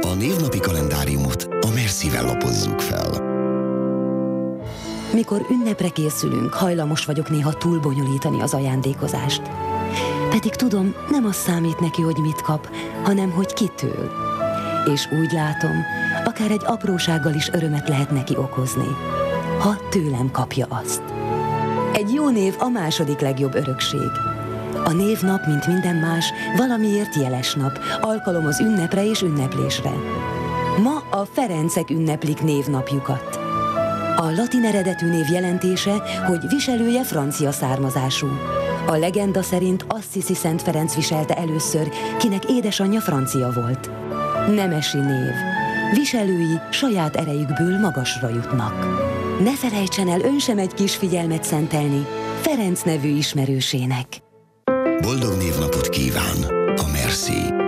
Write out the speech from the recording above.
A névnapi kalendáriumot a Merci-vel lapozzuk fel. Mikor ünnepre készülünk, hajlamos vagyok néha túlbonyolítani az ajándékozást. Pedig tudom, nem az számít neki, hogy mit kap, hanem hogy kitől. És úgy látom, akár egy aprósággal is örömet lehet neki okozni, ha tőlem kapja azt. Egy jó név a második legjobb örökség. A névnap, mint minden más, valamiért jeles nap, alkalom az ünnepre és ünneplésre. Ma a Ferencek ünneplik névnapjukat. A latin eredetű név jelentése, hogy viselője francia származású. A legenda szerint Assisi Szent Ferenc viselte először, kinek édesanyja francia volt. Nemesi név. Viselői saját erejükből magasra jutnak. Ne felejtsen el ön sem egy kis figyelmet szentelni Ferenc nevű ismerősének. Boldog névnapot kíván a Merci!